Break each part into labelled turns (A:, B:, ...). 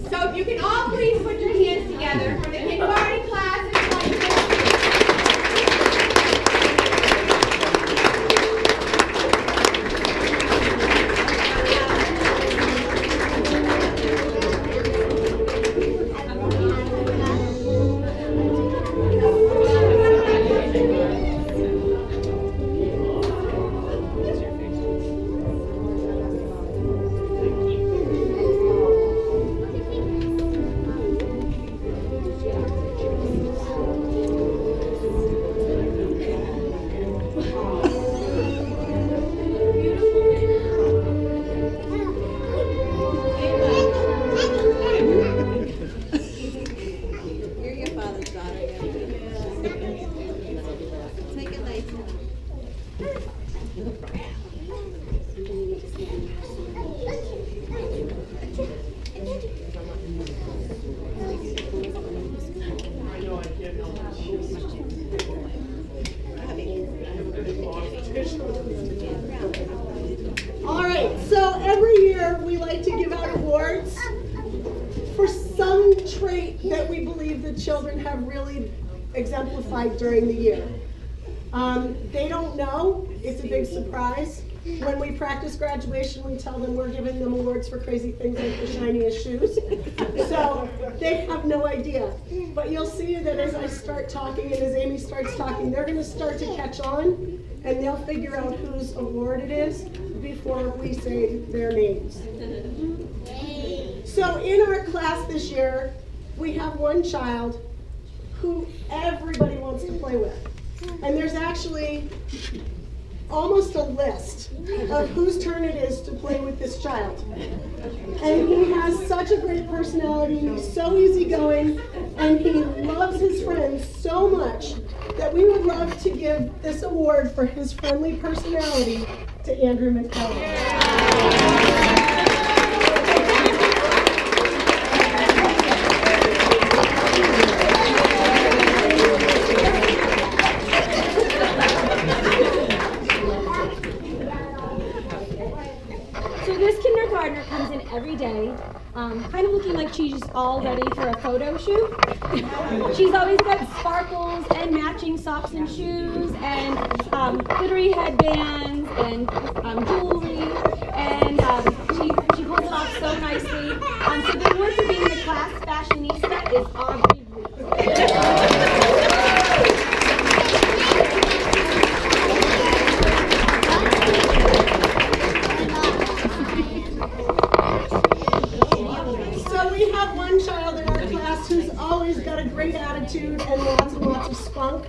A: So if you can all please put your hands together for the kindergarten class.
B: All right, so every year we like to give out awards for some trait that we believe the children have really exemplified during the year. They don't know, it's a big surprise. When we practice graduation, we tell them we're giving them awards for crazy things like the shiniest shoes. So they have no idea. But you'll see that as I start talking and as Amy starts talking, they're going to start to catch on and they'll figure out whose award it is before we say their names. So in our class this year, we have one child who everybody wants to play with. And there's actually almost a list of whose turn it is to play with this child. And he has such a great personality, he's so easygoing, and he loves his friends so much that we would love to give this award for his friendly personality to Andrew McCullough.
C: Comes in every day, kind of looking like she's all ready for a photo shoot. She's always got sparkles and matching socks and shoes and glittery headbands and jewelry, and she pulls it off so nicely. So the award for being the class fashionista is Aubrey Ruth.
B: Attitude and lots of spunk.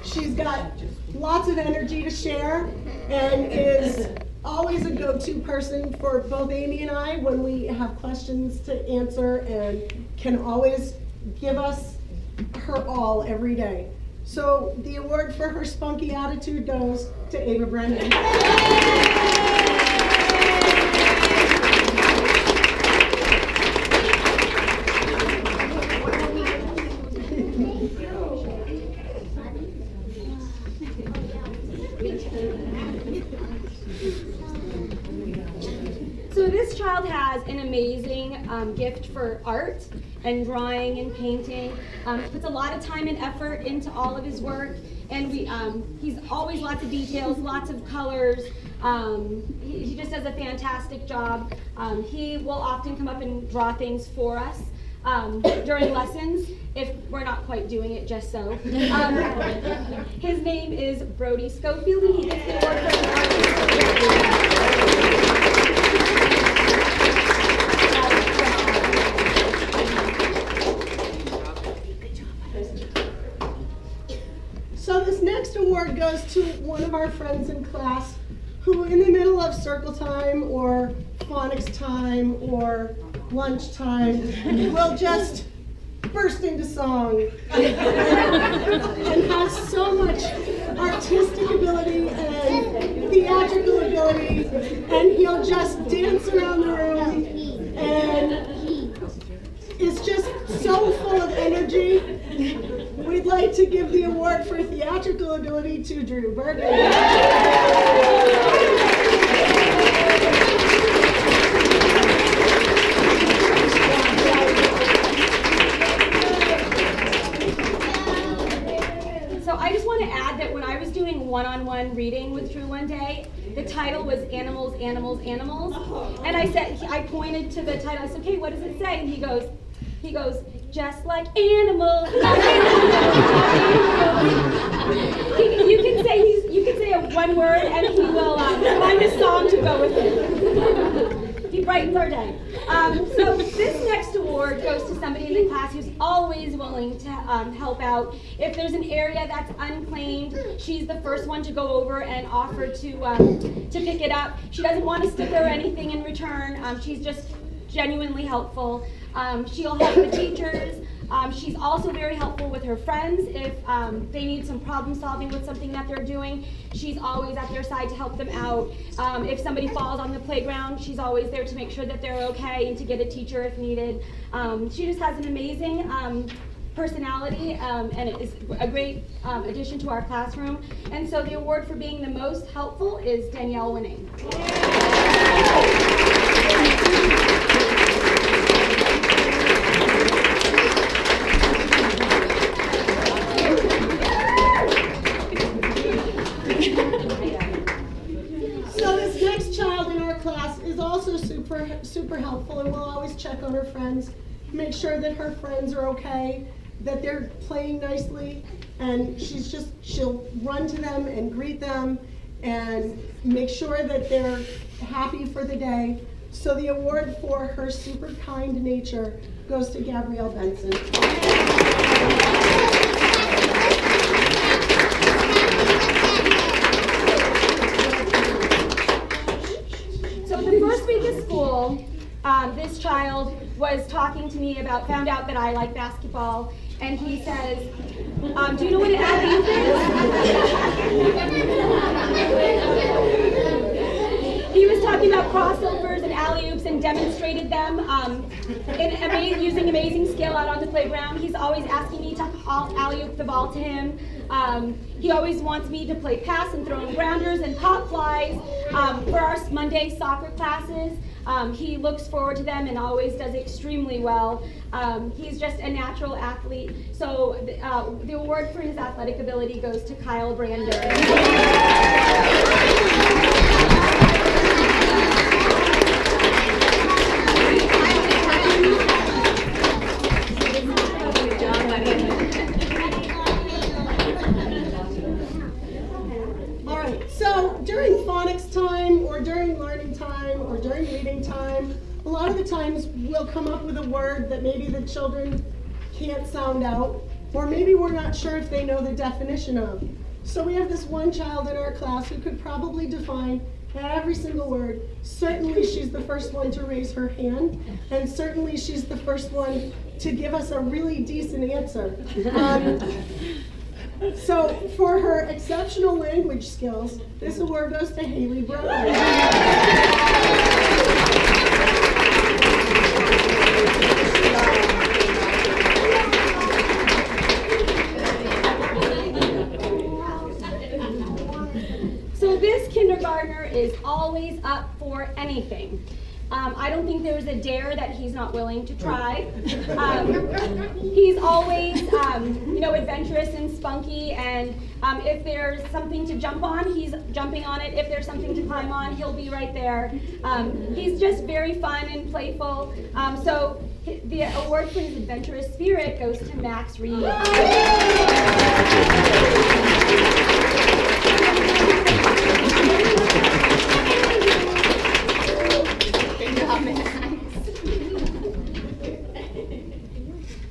B: She's got lots of energy to share and is always a go-to person for both Amy and I when we have questions to answer, and can always give us her all every day. So the award for her spunky attitude goes to Ava Brennan.
C: So this child has an amazing gift for art and drawing and painting. Puts a lot of time and effort into all of his work, and he's always lots of details, lots of colors. He just does a fantastic job. He will often come up and draw things for us during lessons if we're not quite doing it just so. His name is Brody Schofield, and he gets the award for an artist.
B: So this next award goes to one of our friends in class who, in the middle of circle time or phonics time or lunchtime, will just burst into song and has so much artistic ability and theatrical ability, and he'll just dance around the room and is just so full of energy. We'd like to give the award for theatrical ability to Drew Berger.
C: one reading with Drew one day. The title was Animals, Animals, Animals. And I pointed to the title. I said, okay, what does it say? And he goes, just like animals. You can say a one word and he will find a song to go with it. He brightens our day. So this next award goes to somebody in the class who's always willing to help out. If there's an area that's unclaimed, she's the first one to go over and offer to pick it up. She doesn't want a sticker or anything in return. She's just genuinely helpful. She'll help the teachers. She's also very helpful with her friends if they need some problem solving with something that they're doing. She's always at their side to help them out. If somebody falls on the playground, she's always there to make sure that they're okay and to get a teacher if needed. She just has an amazing personality and it is a great addition to our classroom. And so the award for being the most helpful is Danielle Winning.
B: Super helpful, and we'll always check on her friends, make sure that her friends are okay, that they're playing nicely, and she'll run to them and greet them and make sure that they're happy for the day. So the award for her super kind nature goes to Gabrielle Benson.
C: This child was talking to me found out that I like basketball, and he says, do you know what an alley-oop is? He was talking about crossovers and alley-oops and demonstrated them using amazing skill out on the playground. He's always asking me to alley-oop the ball to him. He always wants me to play pass and throw in grounders and pop flies for our Monday soccer classes. He looks forward to them and always does extremely well. He's just a natural athlete. So the award for his athletic ability goes to Kyle Brander.
B: During phonics time or during learning time or during reading time, a lot of the times we'll come up with a word that maybe the children can't sound out, or maybe we're not sure if they know the definition of. So we have this one child in our class who could probably define every single word. Certainly she's the first one to raise her hand, and certainly she's the first one to give us a really decent answer. So for her exceptional language skills, this award goes to Haley Brown.
C: So this kindergartner is always up for anything. I don't think there's a dare that he's not willing to try. He's always, adventurous and spunky, and if there's something to jump on, he's jumping on it. If there's something to climb on, he'll be right there. He's just very fun and playful. So the award for his adventurous spirit goes to Max Reed.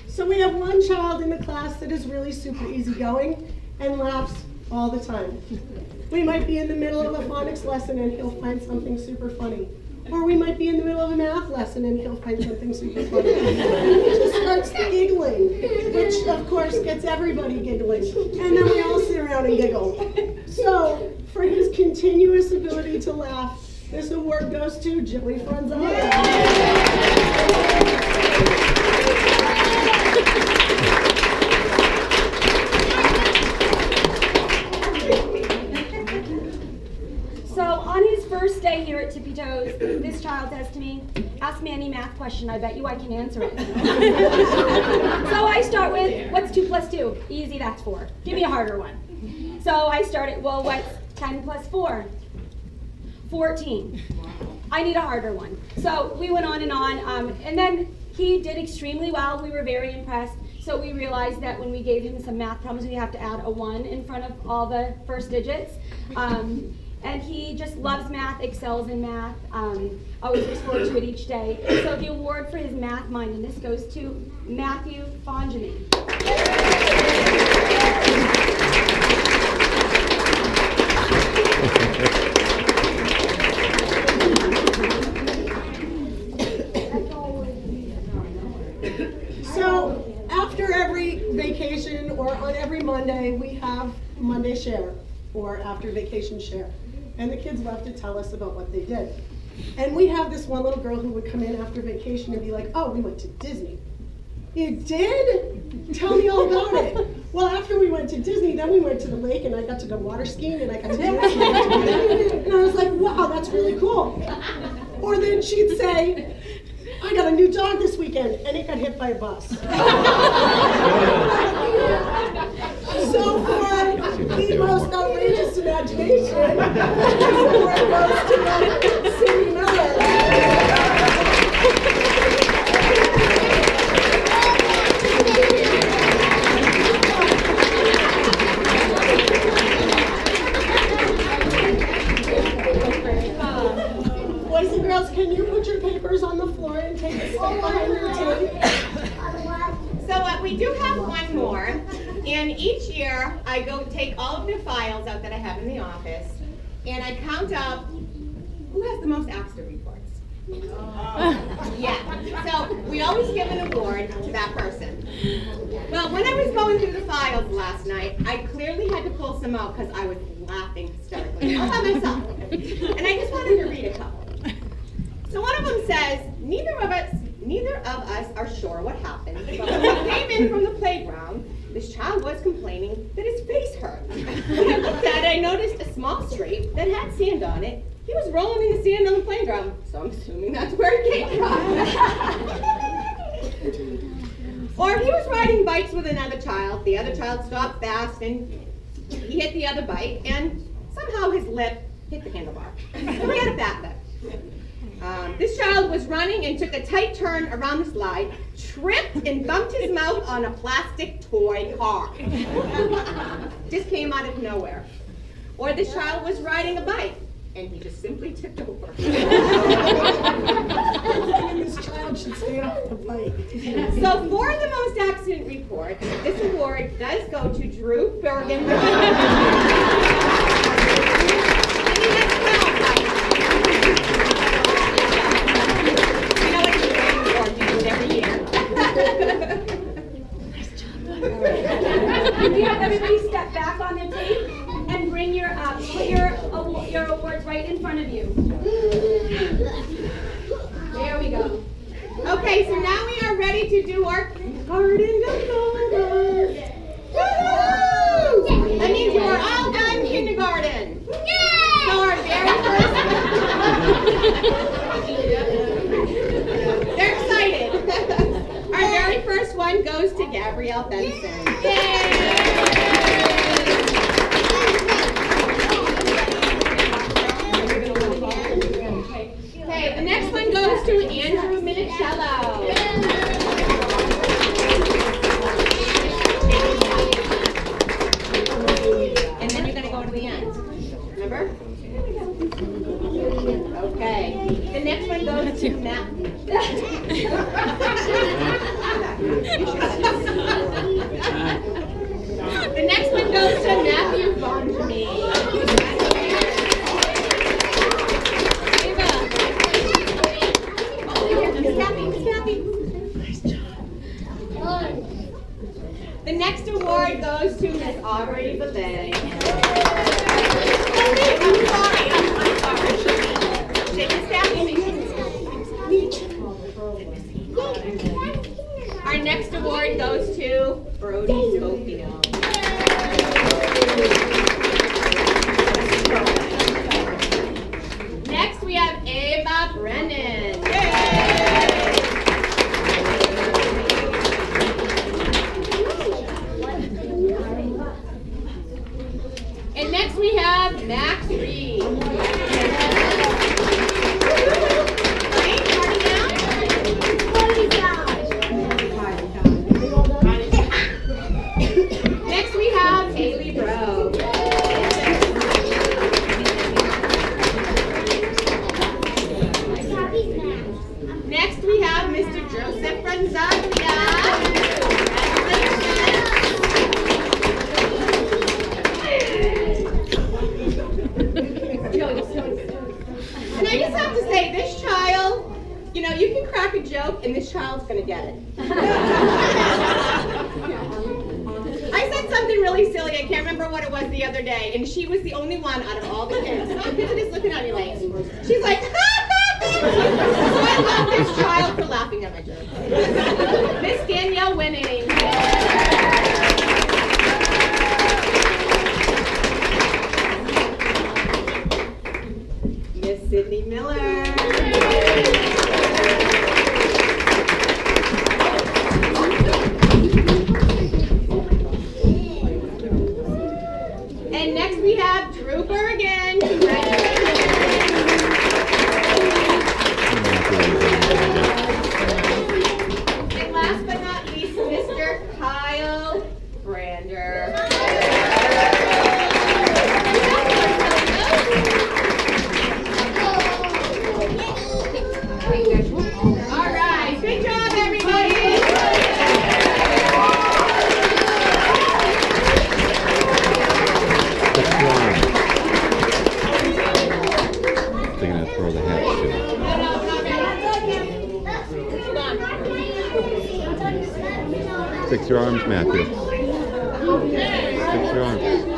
B: So we have one child in the class that is really super easygoing and laughs all the time. We might be in the middle of a phonics lesson and he'll find something super funny. Or we might be in the middle of a math lesson and he'll find something super funny. He just starts giggling, which of course gets everybody giggling. And then we all sit around and giggle. So for his continuous ability to laugh, this award goes to Joey Franzano.
C: First day here at Tippy Toes, this child says to me, ask me any math question, I bet you I can answer it. So I start with, what's 2 plus 2? Easy, that's 4. Give me a harder one. So I started, well, what's 10 plus 4, 14. I need a harder one. So we went on, and then he did extremely well. We were very impressed. So we realized that when we gave him some math problems, we have to add a 1 in front of all the first digits. And he just loves math, excels in math, always looks forward to it each day. So the award for his math mindedness goes to Matthew Bonjamy.
B: So after every vacation or on every Monday, we have Monday Share or after vacation share. And the kids love to tell us about what they did. And we have this one little girl who would come in after vacation and be like, oh, we went to Disney. You did? Tell me all about it. Well, after we went to Disney, then we went to the lake and I got to go water skiing and I got to do this. And I was like, wow, that's really cool. Or then she'd say, I got a new dog this weekend and it got hit by a bus. So for the most outrageous imagination, this award goes to Cindy Miller. Boys and girls, can you put your papers on the floor and take a step behind your tape?
A: So we do have one more, and each year I go take all of the files out that I have in the office, and I count up who has the most accident reports. Yeah, so we always give an award to that person. Well, when I was going through the files last night, I clearly had to pull some out because I was laughing hysterically all by myself, and I just wanted to read a couple. So one of them says, neither of us are sure what happened, but when we came in from the playground, this child was complaining that his face hurt. When I looked at it, I noticed a small streak that had sand on it. He was rolling in the sand on the playground, so I'm assuming that's where it came from. Or he was riding bikes with another child. The other child stopped fast and he hit the other bike, and somehow his lip hit the handlebar. Forget it, that lip. This child was running and took a tight turn around the slide, tripped and bumped his mouth on a plastic toy car. Just came out of nowhere. Or this child was riding a bike and he just simply tipped over.
B: This child should stay off the bike.
A: So for the most accident reports, this award does go to Drew Bergen.
C: Can you have everybody step back on their tape and bring your put your awards right in front of you. There we go.
A: Okay, so now we are ready to do our garden dilemma. Woohoo! That means you are all done kindergarten. Yay! So our very first they're excited. Our very first one goes to Gabrielle Benson. Yay! Okay, the next one goes to Andrew Minicello. And then you're going to go to the end. Remember? Okay. The next one goes to Matt. The next one goes to Matthew Bonjamy. The next award goes to Miss Aubrey Belay. I'm sorry. Our next award goes to Brody Schofield. Next we have Ava Brennan. And next we have Matt Gonzaglia. And I just have to say, this child, you know, you can crack a joke and this child's gonna get it. I said something really silly, I can't remember what it was the other day, and she was the only one out of all the kids. The kids are just looking at me like, she's like, so I love this child for laughing at my joke. Miss Danielle winning. Miss Sydney Miller. And next we have Trooper again. Congratulations. And last but not least, Mr. Kyle Brander. All right, good job, everybody.
D: They're gonna throw the hat too. Fix your arms, Matthew. Fix your arms.